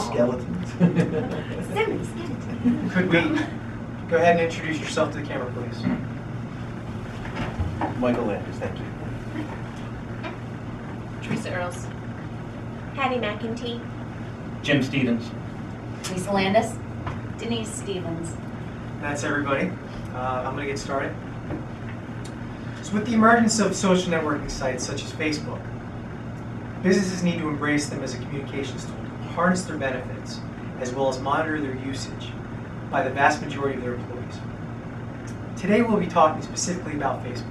Skeletons. Could we go ahead and introduce yourself to the camera, please? Michael Landers, thank you. Teresa Earles. Patty McEntee. Jim Stevens. Lisa Landis. Denise Stevens. That's everybody. I'm going to get started. So with the emergence of social networking sites such as Facebook, businesses need to embrace them as a communications tool to harness their benefits as well as monitor their usage by the vast majority of their employees. Today we'll be talking specifically about Facebook.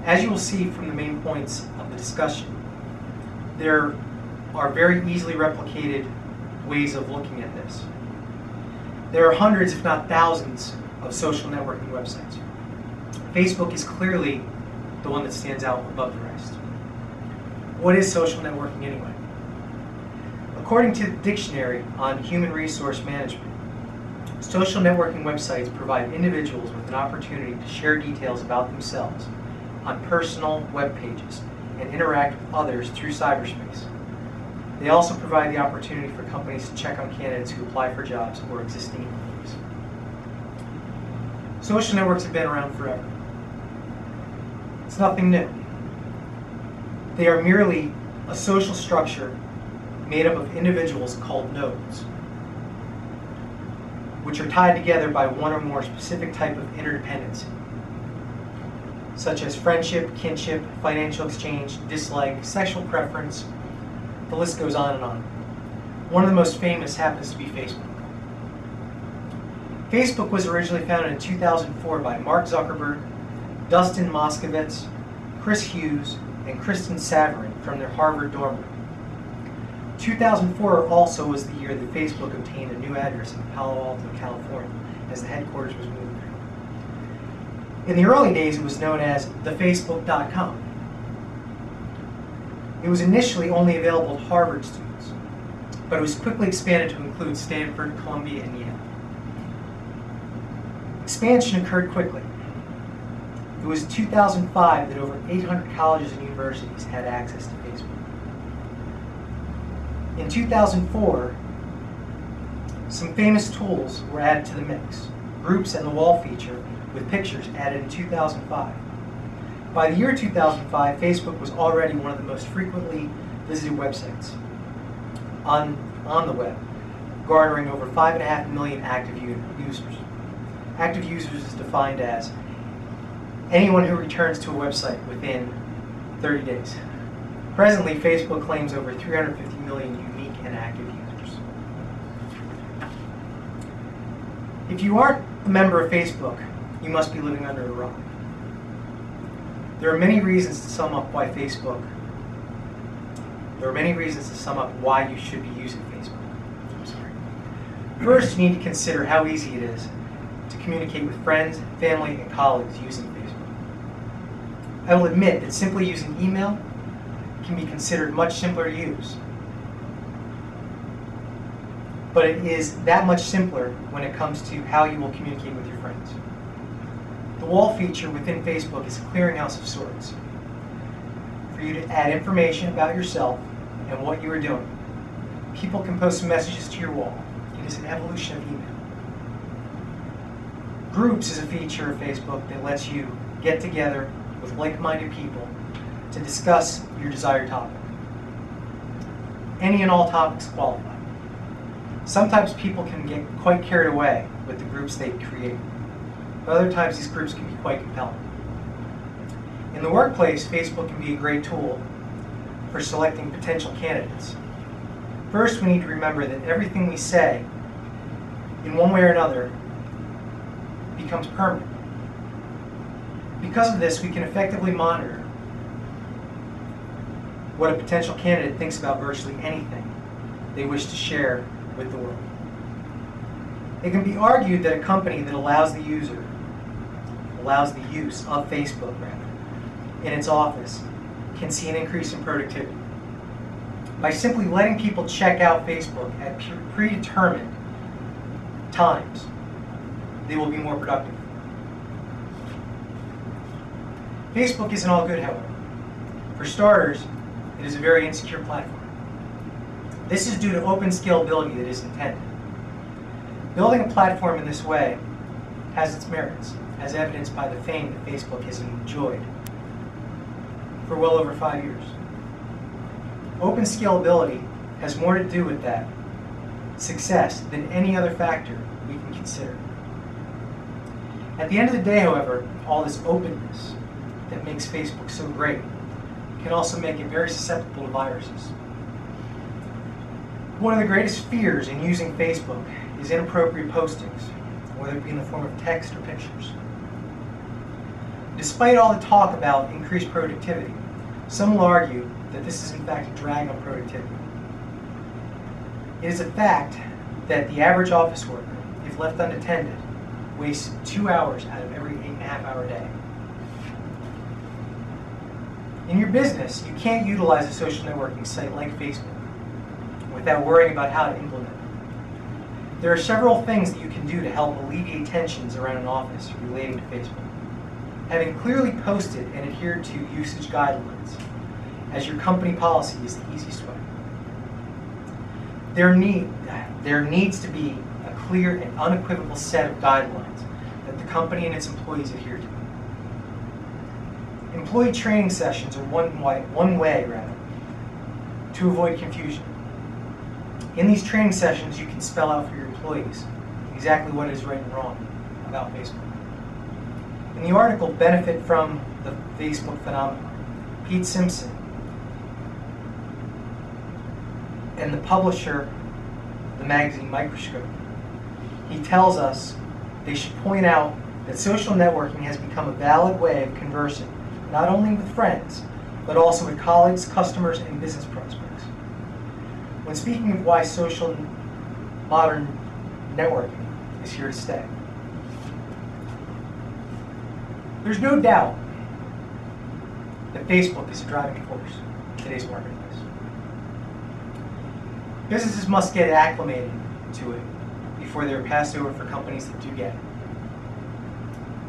As you will see from the main points of the discussion, there are very easily replicated ways of looking at this. There are hundreds, if not thousands, of social networking websites. Facebook is clearly the one that stands out above the rest. What is social networking anyway? According to the Dictionary on Human Resource Management, social networking websites provide individuals with an opportunity to share details about themselves on personal web pages and interact with others through cyberspace. They also provide the opportunity for companies to check on candidates who apply for jobs or existing employees. Social networks have been around forever. It's nothing new. They are merely a social structure made up of individuals called nodes, which are tied together by one or more specific type of interdependency, such as friendship, kinship, financial exchange, dislike, sexual preference. The list goes on and on. One of the most famous happens to be Facebook. Facebook was originally founded in 2004 by Mark Zuckerberg, Dustin Moskovitz, Chris Hughes, and Kristen Saverin from their Harvard dorm room. 2004 also was the year that Facebook obtained a new address in Palo Alto, California, as the headquarters was moved there. In the early days, it was known as thefacebook.com. It was initially only available to Harvard students, but it was quickly expanded to include Stanford, Columbia, and Yale. Expansion occurred quickly. It was 2005 that over 800 colleges and universities had access to Facebook. In 2004, some famous tools were added to the mix. Groups and the wall feature with pictures added in 2005. By the year 2005, Facebook was already one of the most frequently visited websites on the web, garnering over 5.5 million active users. Active users is defined as anyone who returns to a website within 30 days. Presently, Facebook claims over 350 million unique and active users. If you aren't a member of Facebook, you must be living under a rock. There are many reasons to sum up why you should be using Facebook. First, you need to consider how easy it is to communicate with friends, family, and colleagues using Facebook. I will admit that simply using email can be considered much simpler to use. But it is that much simpler when it comes to how you will communicate with your friends. The wall feature within Facebook is a clearinghouse of sorts for you to add information about yourself and what you are doing. People can post messages to your wall. It is an evolution of email. Groups is a feature of Facebook that lets you get together with like-minded people to discuss your desired topic. Any and all topics qualify. Sometimes people can get quite carried away with the groups they create. But other times these groups can be quite compelling. In the workplace, Facebook can be a great tool for selecting potential candidates. First, we need to remember that everything we say, in one way or another, becomes permanent. Because of this, we can effectively monitor what a potential candidate thinks about virtually anything they wish to share with the world. It can be argued that a company that allows the use of Facebook in its office can see an increase in productivity. By simply letting people check out Facebook at predetermined times, they will be more productive. Facebook isn't all good, however. For starters, it is a very insecure platform. This is due to open scalability that is intended. Building a platform in this way has its merits, as evidenced by the fame that Facebook has enjoyed for well over 5 years. Open scalability has more to do with that success than any other factor we can consider. At the end of the day, however, all this openness that makes Facebook so great can also make it very susceptible to viruses. One of the greatest fears in using Facebook is inappropriate postings, whether it be in the form of text or pictures. Despite all the talk about increased productivity, some will argue that this is in fact a drag on productivity. It is a fact that the average office worker, if left unattended, wastes 2 hours out of every 8.5-hour day. In your business, you can't utilize a social networking site like Facebook without worrying about how to implement it. There are several things that you can do to help alleviate tensions around an office relating to Facebook. Having clearly posted and adhered to usage guidelines as your company policy is the easiest way. There needs to be a clear and unequivocal set of guidelines that the company and its employees adhere to. Employee training sessions are one way to avoid confusion. In these training sessions, you can spell out for your employees exactly what is right and wrong about Facebook. In the article, Benefit from the Facebook Phenomenon, Pete Simpson and the publisher of the magazine Microscope, he tells us they should point out that social networking has become a valid way of conversing not only with friends, but also with colleagues, customers, and business prospects. When speaking of why social modern networking is here to stay, there's no doubt that Facebook is a driving force in today's marketplace. Businesses must get acclimated to it before they're passed over for companies that do get it.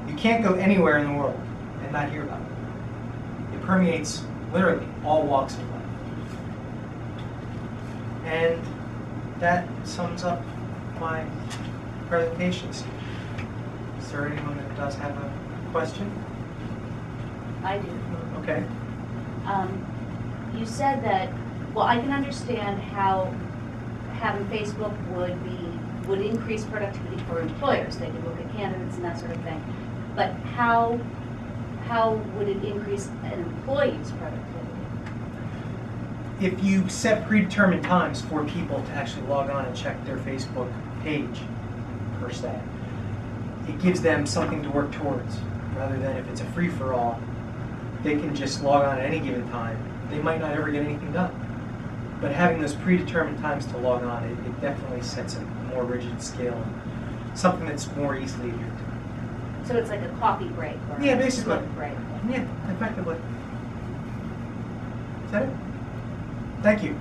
You can't go anywhere in the world and not hear about it. It permeates literally all walks of life. And that sums up my presentations. Is there anyone that does have a question? I do. Okay. You said that, well, I can understand how having Facebook would increase productivity for employers. They could look at candidates and that sort of thing. But how would it increase an employee's productivity? If you set predetermined times for people to actually log on and check their Facebook page, per se, it gives them something to work towards, rather than if it's a free-for-all, they can just log on at any given time. They might not ever get anything done. But having those predetermined times to log on, it definitely sets a more rigid scale, something that's more easily adhered to. So it's like a coffee break or Yeah, a basically. smoke break. Yeah, effectively. Is that it? Thank you.